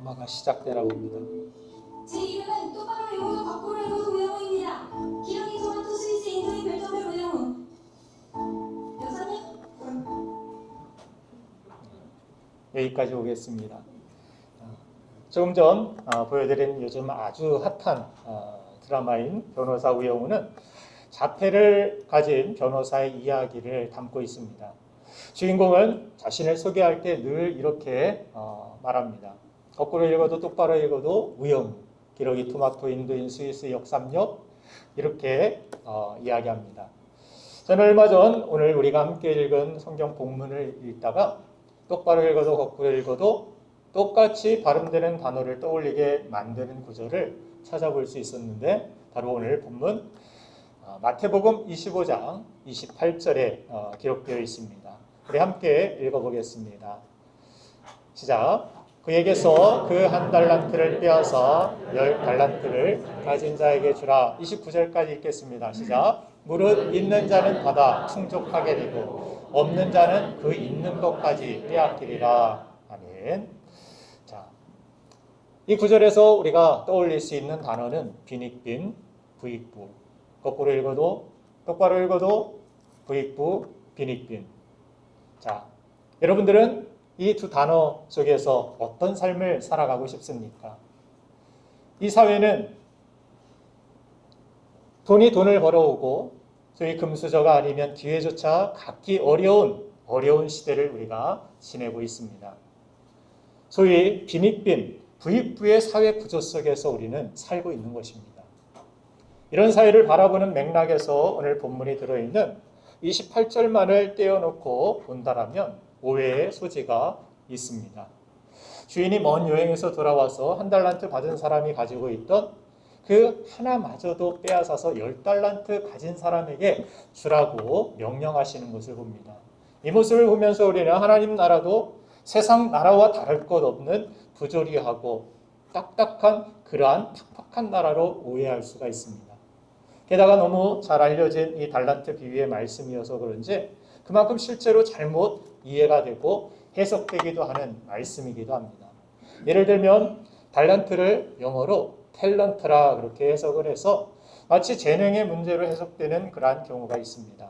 드라마가 시작되라고 합니다. 제 이름은 똑바로 읽어도 거꾸로 읽어도 우영우입니다. 기러기 토마토 스위스 인도의 별점별 우영우. 여사님? 여기까지 오겠습니다. 조금 전 보여드린 요즘 아주 핫한 드라마인 변호사 우영우는 자폐를 가진 변호사의 이야기를 담고 있습니다. 주인공은 자신을 소개할 때 늘 이렇게 말합니다. 거꾸로 읽어도 똑바로 읽어도 우영우, 기러기 토마토 인도인 스위스 역삼역, 이렇게 이야기합니다. 저는 얼마 전 오늘 우리가 함께 읽은 성경 본문을 읽다가 똑바로 읽어도 거꾸로 읽어도 똑같이 발음되는 단어를 떠올리게 만드는 구절을 찾아볼 수 있었는데, 바로 오늘 본문 마태복음 25장 28절에 기록되어 있습니다. 우리 함께 읽어보겠습니다. 시작. 그에게서 그 한 달란트를 빼앗아 10달란트를 가진 자에게 주라. 29절까지 읽겠습니다. 시작. 무릇 있는 자는 받아 충족하게 되고 없는 자는 그 있는 것까지 빼앗기리라. 아멘. 자, 이 구절에서 우리가 떠올릴 수 있는 단어는 빈익빈, 부익부. 거꾸로 읽어도 똑바로 읽어도 부익부, 빈익빈. 자, 여러분들은 이 두 단어 속에서 어떤 삶을 살아가고 싶습니까? 이 사회는 돈이 돈을 벌어오고 소위 금수저가 아니면 기회조차 갖기 어려운 시대를 우리가 지내고 있습니다. 소위 빈익빈, 부익부의 사회 구조 속에서 우리는 살고 있는 것입니다. 이런 사회를 바라보는 맥락에서 오늘 본문이 들어있는 28절만을 떼어놓고 본다라면 오해의 소지가 있습니다. 주인이 먼 여행에서 돌아와서 한 달란트 받은 사람이 가지고 있던 그 하나마저도 빼앗아서 10달란트 가진 사람에게 주라고 명령하시는 것을 봅니다. 이 모습을 보면서 우리는 하나님 나라도 세상 나라와 다를 것 없는 부조리하고 딱딱한 그러한 팍팍한 나라로 오해할 수가 있습니다. 게다가 너무 잘 알려진 이 달란트 비유의 말씀이어서 그런지 그만큼 실제로 잘못 이해가 되고 해석되기도 하는 말씀이기도 합니다. 예를 들면 달란트를 영어로 탤런트라 그렇게 해석을 해서 마치 재능의 문제로 해석되는 그러한 경우가 있습니다.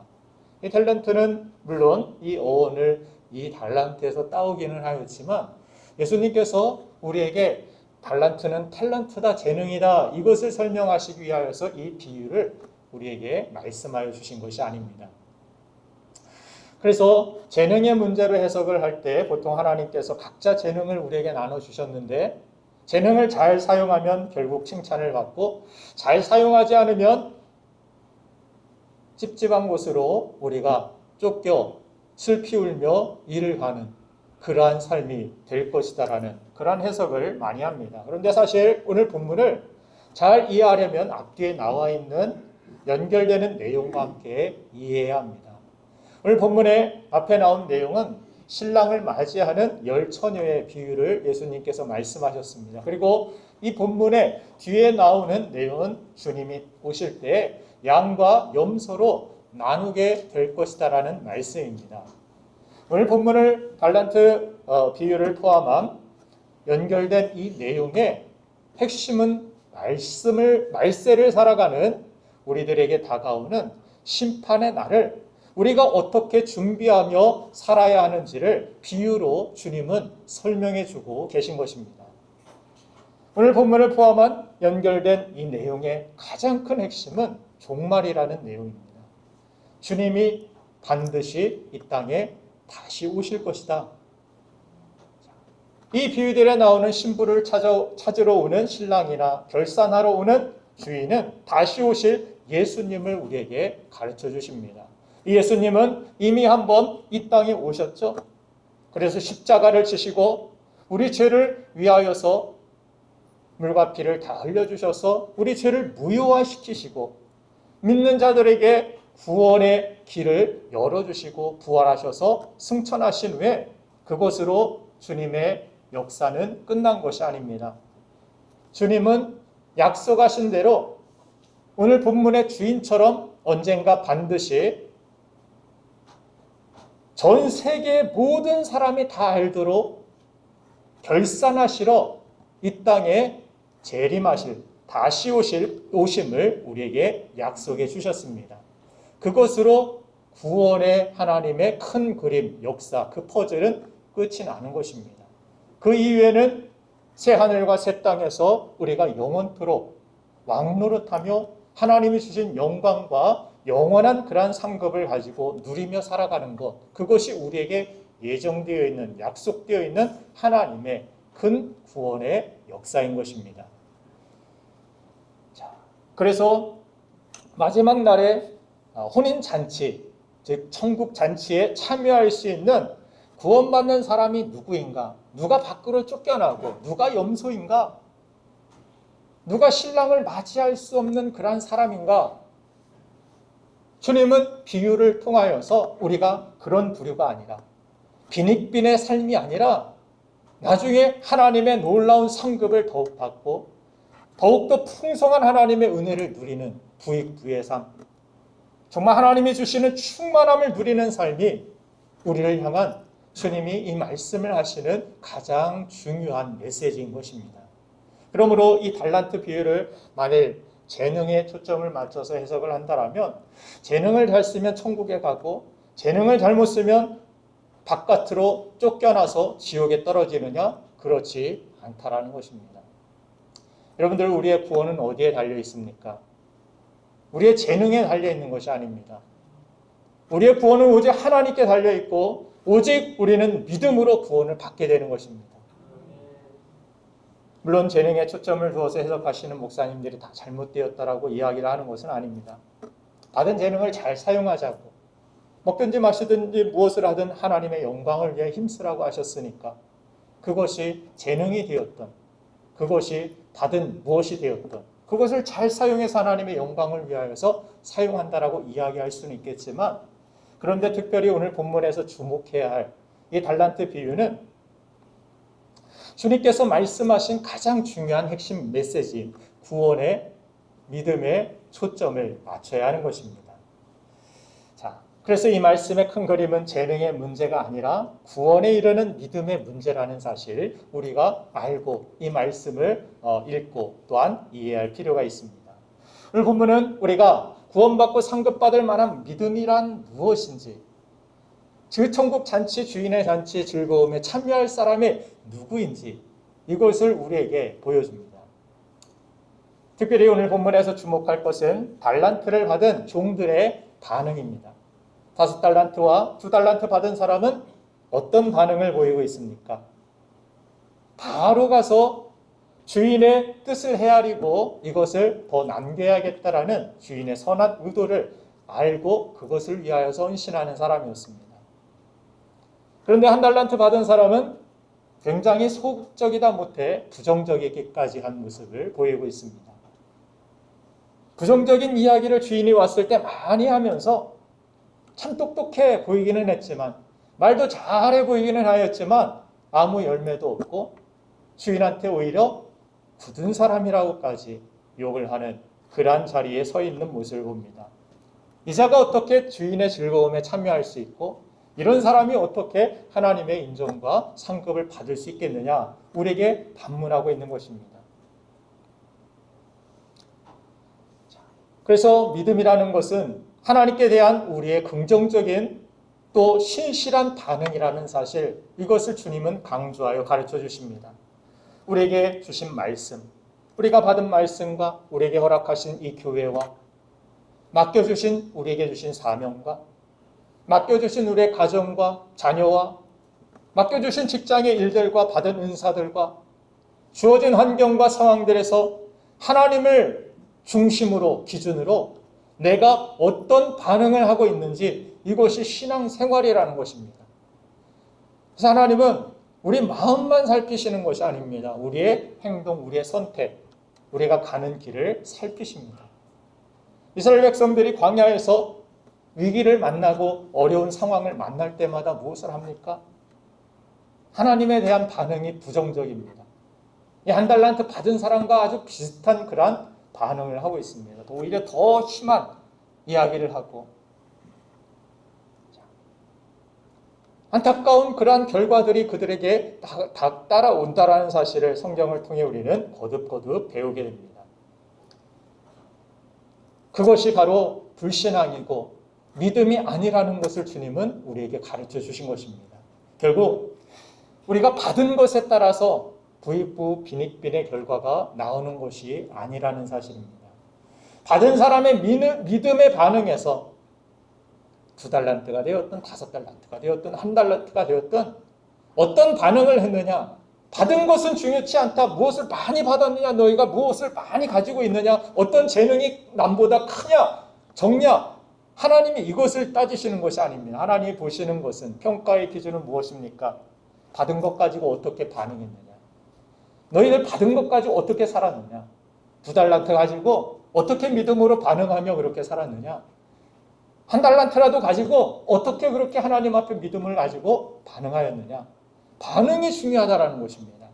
이 탤런트는 물론 이 어원을 이 달란트에서 따오기는 하였지만 예수님께서 우리에게 달란트는 탤런트다, 재능이다, 이것을 설명하시기 위하여서 이 비유를 우리에게 말씀하여 주신 것이 아닙니다. 그래서 재능의 문제로 해석을 할 때 보통 하나님께서 각자 재능을 우리에게 나눠주셨는데 재능을 잘 사용하면 결국 칭찬을 받고 잘 사용하지 않으면 찝찝한 곳으로 우리가 쫓겨 슬피 울며 일을 가는 그러한 삶이 될 것이다라는 그러한 해석을 많이 합니다. 그런데 사실 오늘 본문을 잘 이해하려면 앞뒤에 나와 있는 연결되는 내용과 함께 이해해야 합니다. 오늘 본문의 앞에 나온 내용은 신랑을 맞이하는 10처녀의 비유를 예수님께서 말씀하셨습니다. 그리고 이 본문의 뒤에 나오는 내용은 주님이 오실 때 양과 염소로 나누게 될 것이다라는 말씀입니다. 오늘 본문을 달란트 비유를 포함한 연결된 이 내용의 핵심은 말세를 살아가는 우리들에게 다가오는 심판의 날을 우리가 어떻게 준비하며 살아야 하는지를 비유로 주님은 설명해 주고 계신 것입니다. 오늘 본문을 포함한 연결된 이 내용의 가장 큰 핵심은 종말이라는 내용입니다. 주님이 반드시 이 땅에 다시 오실 것이다. 이 비유들에 나오는 신부를 찾으러 오는 신랑이나 결산하러 오는 주인은 다시 오실 예수님을 우리에게 가르쳐 주십니다. 이 예수님은 이미 한번 이 땅에 오셨죠. 그래서 십자가를 지시고 우리 죄를 위하여서 물과 피를 다 흘려주셔서 우리 죄를 무효화시키시고 믿는 자들에게 구원의 길을 열어주시고 부활하셔서 승천하신 후에 그것으로 주님의 역사는 끝난 것이 아닙니다. 주님은 약속하신 대로 오늘 본문의 주인처럼 언젠가 반드시 전 세계의 모든 사람이 다 알도록 결산하시러 이 땅에 재림하실, 다시 오심을 우리에게 약속해 주셨습니다. 그것으로 구원의 하나님의 큰 그림, 역사, 그 퍼즐은 끝이 나는 것입니다. 그 이후에는 새 하늘과 새 땅에서 우리가 영원토록 왕노릇하며 하나님이 주신 영광과 영원한 그러한 상급을 가지고 누리며 살아가는 것, 그것이 우리에게 예정되어 있는, 약속되어 있는 하나님의 큰 구원의 역사인 것입니다. 자, 그래서 마지막 날에 혼인잔치, 즉 천국 잔치에 참여할 수 있는 구원받는 사람이 누구인가? 누가 밖으로 쫓겨나고 누가 염소인가? 누가 신랑을 맞이할 수 없는 그러한 사람인가? 주님은 비유를 통하여서 우리가 그런 부류가 아니라 빈익빈의 삶이 아니라 나중에 하나님의 놀라운 상급을 더욱 받고 더욱더 풍성한 하나님의 은혜를 누리는 부익부의 삶, 정말 하나님이 주시는 충만함을 누리는 삶이 우리를 향한 주님이 이 말씀을 하시는 가장 중요한 메시지인 것입니다. 그러므로 이 달란트 비유를 만일 재능에 초점을 맞춰서 해석을 한다면 재능을 잘 쓰면 천국에 가고 재능을 잘못 쓰면 바깥으로 쫓겨나서 지옥에 떨어지느냐? 그렇지 않다라는 것입니다. 여러분들, 우리의 구원은 어디에 달려 있습니까? 우리의 재능에 달려 있는 것이 아닙니다. 우리의 구원은 오직 하나님께 달려 있고 오직 우리는 믿음으로 구원을 받게 되는 것입니다. 물론 재능에 초점을 두어서 해석하시는 목사님들이 다 잘못되었다라고 이야기를 하는 것은 아닙니다. 받은 재능을 잘 사용하자고, 먹든지 마시든지 무엇을 하든 하나님의 영광을 위해 힘쓰라고 하셨으니까 그것이 재능이 되었던, 그것이 받은 무엇이 되었던 그것을 잘 사용해서 하나님의 영광을 위하여서 사용한다라고 이야기할 수는 있겠지만, 그런데 특별히 오늘 본문에서 주목해야 할 이 달란트 비유는 주님께서 말씀하신 가장 중요한 핵심 메시지인 구원의 믿음의 초점을 맞춰야 하는 것입니다. 자, 그래서 이 말씀의 큰 그림은 재능의 문제가 아니라 구원에 이르는 믿음의 문제라는 사실, 우리가 알고 이 말씀을 읽고 또한 이해할 필요가 있습니다. 오늘 본문은 우리가 구원받고 상급받을 만한 믿음이란 무엇인지, 그 천국 잔치, 주인의 잔치 즐거움에 참여할 사람이 누구인지 이것을 우리에게 보여줍니다. 특별히 오늘 본문에서 주목할 것은 달란트를 받은 종들의 반응입니다. 5달란트와 2달란트 받은 사람은 어떤 반응을 보이고 있습니까? 바로 가서 주인의 뜻을 헤아리고 이것을 더 남겨야겠다라는 주인의 선한 의도를 알고 그것을 위하여서 헌신하는 사람이었습니다. 그런데 1달란트 받은 사람은 굉장히 소극적이다 못해 부정적이기까지 한 모습을 보이고 있습니다. 부정적인 이야기를 주인이 왔을 때 많이 하면서 참 똑똑해 보이기는 했지만, 말도 잘해 보이기는 하였지만 아무 열매도 없고 주인한테 오히려 굳은 사람이라고까지 욕을 하는 그러한 자리에 서 있는 모습을 봅니다. 이 자가 어떻게 주인의 즐거움에 참여할 수 있고 이런 사람이 어떻게 하나님의 인정과 상급을 받을 수 있겠느냐, 우리에게 반문하고 있는 것입니다. 그래서 믿음이라는 것은 하나님께 대한 우리의 긍정적인 또 신실한 반응이라는 사실, 이것을 주님은 강조하여 가르쳐 주십니다. 우리에게 주신 말씀, 우리가 받은 말씀과 우리에게 허락하신 이 교회와 맡겨주신 우리에게 주신 사명과 맡겨주신 우리의 가정과 자녀와 맡겨주신 직장의 일들과 받은 은사들과 주어진 환경과 상황들에서 하나님을 중심으로, 기준으로 내가 어떤 반응을 하고 있는지, 이것이 신앙생활이라는 것입니다. 그래서 하나님은 우리 마음만 살피시는 것이 아닙니다. 우리의 행동, 우리의 선택, 우리가 가는 길을 살피십니다. 이스라엘 백성들이 광야에서 위기를 만나고 어려운 상황을 만날 때마다 무엇을 합니까? 하나님에 대한 반응이 부정적입니다. 이 1달란트 받은 사람과 아주 비슷한 그러한 반응을 하고 있습니다. 오히려 더 심한 이야기를 하고, 안타까운 그러한 결과들이 그들에게 다 따라온다라는 사실을 성경을 통해 우리는 거듭거듭 배우게 됩니다. 그것이 바로 불신앙이고 믿음이 아니라는 것을 주님은 우리에게 가르쳐 주신 것입니다. 결국 우리가 받은 것에 따라서 부익부 빈익빈의 결과가 나오는 것이 아니라는 사실입니다. 받은 사람의 믿음에 반응해서 2달란트가 되었든 5달란트가 되었든 1달란트가 되었든 어떤 반응을 했느냐, 받은 것은 중요치 않다. 무엇을 많이 받았느냐, 너희가 무엇을 많이 가지고 있느냐, 어떤 재능이 남보다 크냐 적냐, 하나님이 이것을 따지시는 것이 아닙니다. 하나님이 보시는 것은, 평가의 기준은 무엇입니까? 받은 것 가지고 어떻게 반응했느냐, 너희들 받은 것 가지고 어떻게 살았느냐, 2달란트 가지고 어떻게 믿음으로 반응하며 그렇게 살았느냐, 1달란트라도 가지고 어떻게 그렇게 하나님 앞에 믿음을 가지고 반응하였느냐. 반응이 중요하다는 것입니다.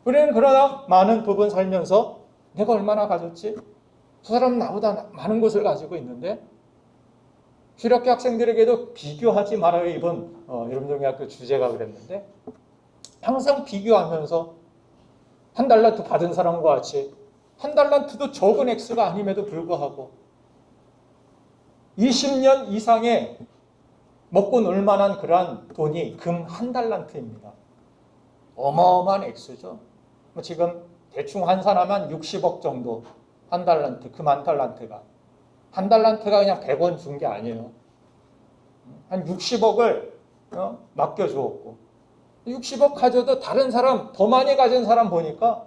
우리는 그러나 많은 부분 살면서 내가 얼마나 가졌지? 저 사람은 나보다 많은 것을 가지고 있는데, 주일학교 학생들에게도 비교하지 말아요. 이번 여름정리학교 주제가 그랬는데, 항상 비교하면서 1달란트 받은 사람과 같이 1달란트도 적은 액수가 아님에도 불구하고 20년 이상의 먹고 놀 만한 그러한 돈이 금 1달란트입니다. 어마어마한 액수죠. 지금 대충 환산하면 60억 정도, 1달란트, 금 1달란트가. 1달란트가 그냥 100원 준 게 아니에요. 한 60억을 맡겨주었고, 60억 가져도 다른 사람, 더 많이 가진 사람 보니까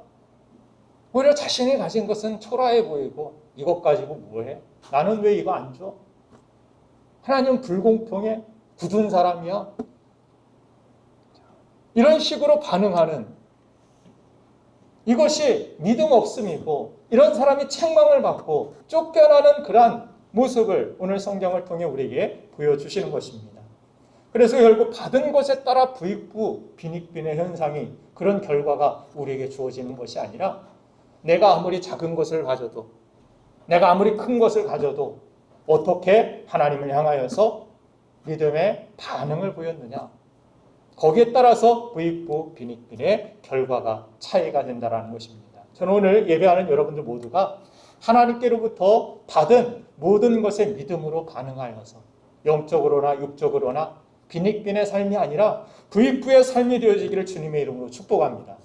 오히려 자신이 가진 것은 초라해 보이고, 이것 가지고 뭐해? 나는 왜 이거 안 줘? 하나님 불공평해? 굳은 사람이야? 이런 식으로 반응하는, 이것이 믿음 없음이고, 이런 사람이 책망을 받고 쫓겨나는 그러한 모습을 오늘 성경을 통해 우리에게 보여주시는 것입니다. 그래서 결국 받은 것에 따라 부익부 빈익빈의 현상이, 그런 결과가 우리에게 주어지는 것이 아니라, 내가 아무리 작은 것을 가져도, 내가 아무리 큰 것을 가져도 어떻게 하나님을 향하여서 믿음의 반응을 보였느냐, 거기에 따라서 부익부 빈익빈의 결과가 차이가 된다는 것입니다. 저는 오늘 예배하는 여러분들 모두가 하나님께로부터 받은 모든 것에 믿음으로 반응하여서 영적으로나 육적으로나 빈익빈의 삶이 아니라 부익부의 삶이 되어지기를 주님의 이름으로 축복합니다.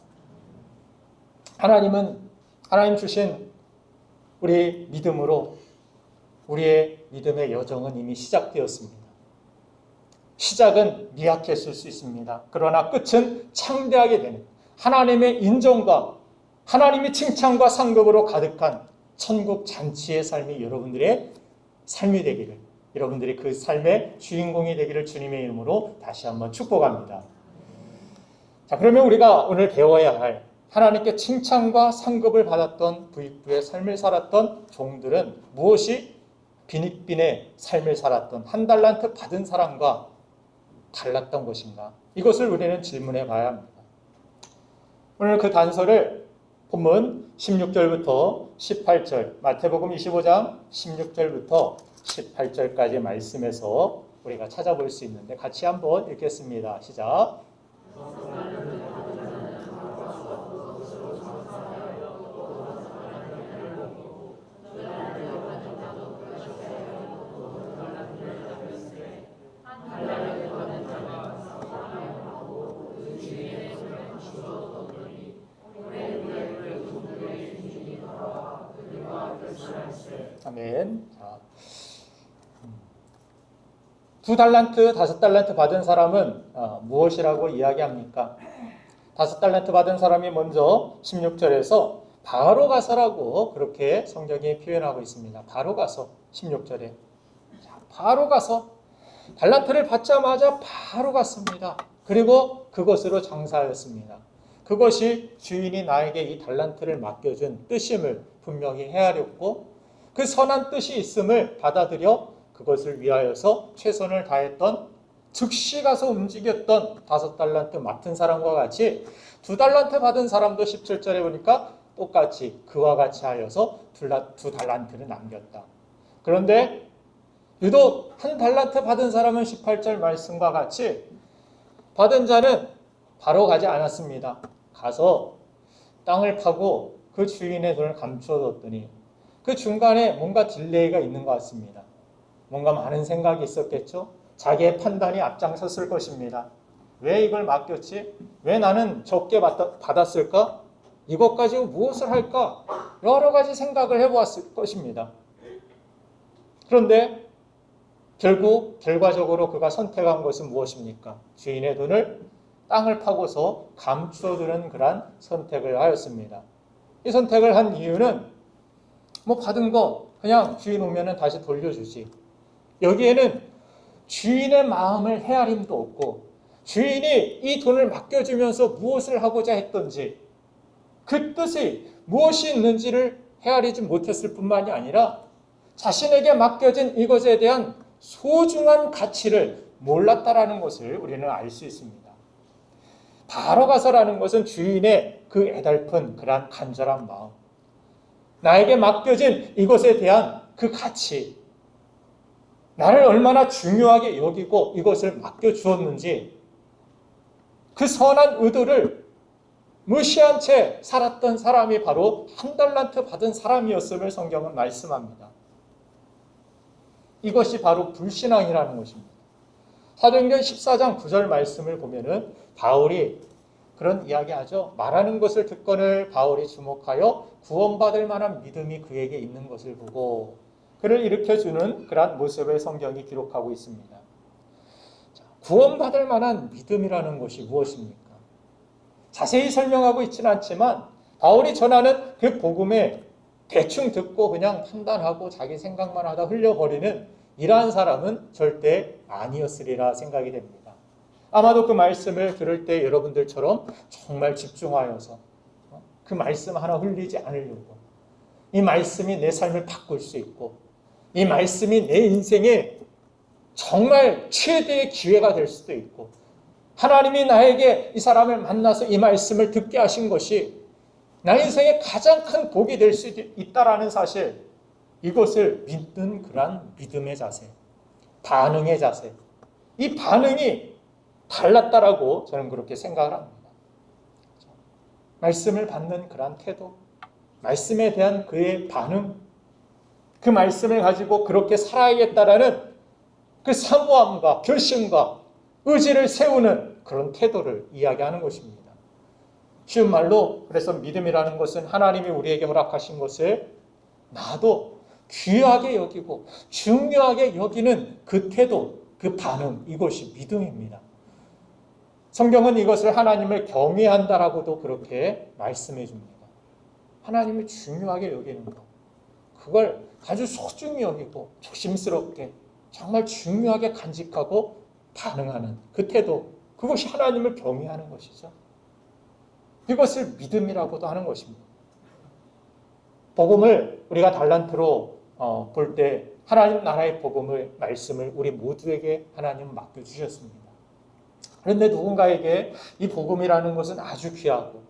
하나님 주신 우리 믿음으로 우리의 믿음의 여정은 이미 시작되었습니다. 시작은 미약했을 수 있습니다. 그러나 끝은 창대하게 되는, 하나님의 인정과 하나님의 칭찬과 상급으로 가득한 천국 잔치의 삶이 여러분들의 삶이 되기를, 여러분들이 그 삶의 주인공이 되기를 주님의 이름으로 다시 한번 축복합니다. 자, 그러면 우리가 오늘 배워야 할, 하나님께 칭찬과 상급을 받았던 부익부의 삶을 살았던 종들은 무엇이 빈익빈의 삶을 살았던 1달란트 받은 사람과 달랐던 것인가? 이것을 우리는 질문해 봐야 합니다. 오늘 그 단서를 본문 16절부터 18절, 마태복음 25장 16절부터 18절까지 말씀에서 우리가 찾아볼 수 있는데, 같이 한번 읽겠습니다. 시작. 아멘. 자, 2달란트, 5달란트 받은 사람은 무엇이라고 이야기합니까? 5달란트 받은 사람이 먼저 16절에서 바로 가서라고 그렇게 성경이 표현하고 있습니다. 바로 가서, 16절에. 자, 바로 가서 달란트를 받자마자 바로 갔습니다. 그리고 그것으로 장사하였습니다. 그것이 주인이 나에게 이 달란트를 맡겨준 뜻임을 분명히 헤아렸고, 그 선한 뜻이 있음을 받아들여 그것을 위하여서 최선을 다했던, 즉시 가서 움직였던 5달란트 맡은 사람과 같이 2달란트 받은 사람도 17절에 보니까 똑같이 그와 같이 하여서 2달란트를 남겼다. 그런데 유독 1달란트 받은 사람은 18절 말씀과 같이 받은 자는 바로 가지 않았습니다. 가서 땅을 파고 그 주인의 돈을 감춰뒀더니 그 중간에 뭔가 딜레이가 있는 것 같습니다. 뭔가 많은 생각이 있었겠죠. 자기의 판단이 앞장섰을 것입니다. 왜 이걸 맡겼지? 왜 나는 적게 받았을까? 이것 가지고 무엇을 할까? 여러 가지 생각을 해보았을 것입니다. 그런데 결국 결과적으로 그가 선택한 것은 무엇입니까? 주인의 돈을 땅을 파고서 감추어두는 그런 선택을 하였습니다. 이 선택을 한 이유는 뭐 받은 거 그냥 주인 오면은 다시 돌려주지. 여기에는 주인의 마음을 헤아림도 없고 주인이 이 돈을 맡겨주면서 무엇을 하고자 했던지 그 뜻이 무엇이 있는지를 헤아리지 못했을 뿐만이 아니라 자신에게 맡겨진 이것에 대한 소중한 가치를 몰랐다라는 것을 우리는 알 수 있습니다. 바로 가서라는 것은 주인의 그 애달픈 그러한 간절한 마음, 나에게 맡겨진 이것에 대한 그 가치, 나를 얼마나 중요하게 여기고 이것을 맡겨주었는지 그 선한 의도를 무시한 채 살았던 사람이 바로 한 달란트 받은 사람이었음을 성경은 말씀합니다. 이것이 바로 불신앙이라는 것입니다. 사도행전 14장 9절 말씀을 보면은 바울이 그런 이야기하죠. 말하는 것을 듣거늘 바울이 주목하여 구원받을 만한 믿음이 그에게 있는 것을 보고 그를 일으켜주는 그러한 모습을 성경이 기록하고 있습니다. 구원받을 만한 믿음이라는 것이 무엇입니까? 자세히 설명하고 있지는 않지만 바울이 전하는 그 복음에 대충 듣고 그냥 판단하고 자기 생각만 하다 흘려버리는 이러한 사람은 절대 아니었으리라 생각이 됩니다. 아마도 그 말씀을 들을 때 여러분들처럼 정말 집중하여서 그 말씀 하나 흘리지 않으려고 이 말씀이 내 삶을 바꿀 수 있고 이 말씀이 내 인생에 정말 최대의 기회가 될 수도 있고 하나님이 나에게 이 사람을 만나서 이 말씀을 듣게 하신 것이 나 인생의 가장 큰 복이 될 수 있다라는 사실, 이것을 믿는 그런 믿음의 자세, 반응의 자세, 이 반응이 달랐다라고 저는 그렇게 생각을 합니다. 말씀을 받는 그런 태도, 말씀에 대한 그의 반응, 그 말씀을 가지고 그렇게 살아야겠다라는 그 사모함과 결심과 의지를 세우는 그런 태도를 이야기하는 것입니다. 쉬운 말로 그래서 믿음이라는 것은 하나님이 우리에게 허락하신 것을 나도 귀하게 여기고 중요하게 여기는 그 태도, 그 반응, 이것이 믿음입니다. 성경은 이것을 하나님을 경외한다라고도 그렇게 말씀해 줍니다. 하나님을 중요하게 여기는 것, 그걸 아주 소중히 여기고 조심스럽게 정말 중요하게 간직하고 반응하는 그 태도, 그것이 하나님을 경외하는 것이죠. 이것을 믿음이라고도 하는 것입니다. 복음을 우리가 달란트로 볼 때 하나님 나라의 복음을, 말씀을 우리 모두에게 하나님 맡겨주셨습니다. 그런데 누군가에게 이 복음이라는 것은 아주 귀하고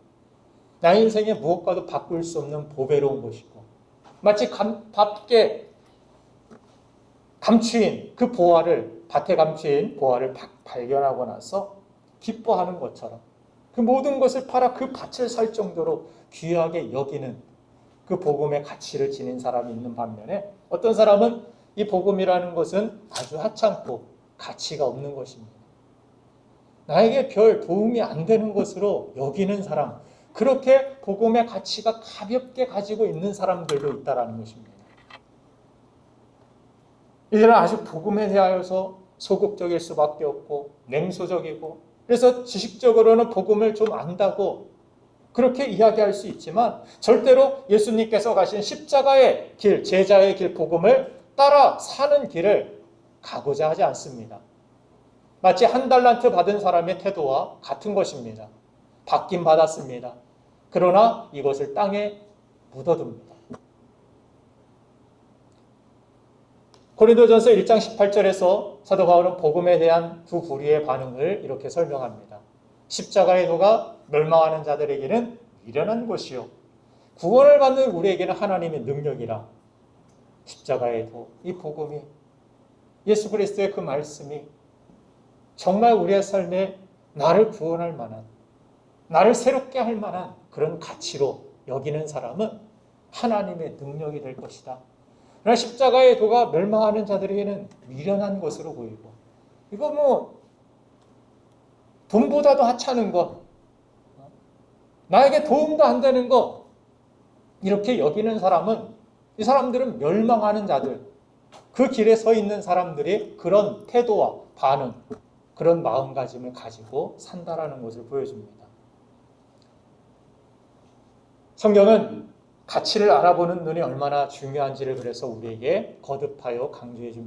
나의 인생에 무엇과도 바꿀 수 없는 보배로운 것이고 마치 밖에 감추인 그 보화를, 밭에 감추인 보화를 발견하고 나서 기뻐하는 것처럼 그 모든 것을 팔아 그 밭을 살 정도로 귀하게 여기는 그 복음의 가치를 지닌 사람이 있는 반면에 어떤 사람은 이 복음이라는 것은 아주 하찮고 가치가 없는 것입니다. 나에게 별 도움이 안 되는 것으로 여기는 사람, 그렇게 복음의 가치가 가볍게 가지고 있는 사람들도 있다는 것입니다. 이들은 아주 복음에 대하여서 소극적일 수밖에 없고 냉소적이고 그래서 지식적으로는 복음을 좀 안다고 그렇게 이야기할 수 있지만 절대로 예수님께서 가신 십자가의 길, 제자의 길, 복음을 따라 사는 길을 가고자 하지 않습니다. 마치 한 달란트 받은 사람의 태도와 같은 것입니다. 받긴 받았습니다. 그러나 이것을 땅에 묻어둡니다. 고린도전서 1장 18절에서 사도 바울은 복음에 대한 두 부류의 반응을 이렇게 설명합니다. 십자가의 도가 멸망하는 자들에게는 미련한 것이요 구원을 받는 우리에게는 하나님의 능력이라. 십자가의 도, 이 복음이, 예수 그리스도의 그 말씀이 정말 우리의 삶에 나를 구원할 만한, 나를 새롭게 할 만한 그런 가치로 여기는 사람은 하나님의 능력이 될 것이다. 그러나 십자가의 도가 멸망하는 자들에게는 미련한 것으로 보이고, 이거 뭐 돈보다도 하찮은 것, 나에게 도움도 안 되는 것, 이렇게 여기는 사람은, 이 사람들은 멸망하는 자들, 그 길에 서 있는 사람들이 그런 태도와 반응, 그런 마음가짐을 가지고 산다라는 것을 보여줍니다. 성경은 가치를 알아보는 눈이 얼마나 중요한지를 그래서 우리에게 거듭하여 강조해 줍니다.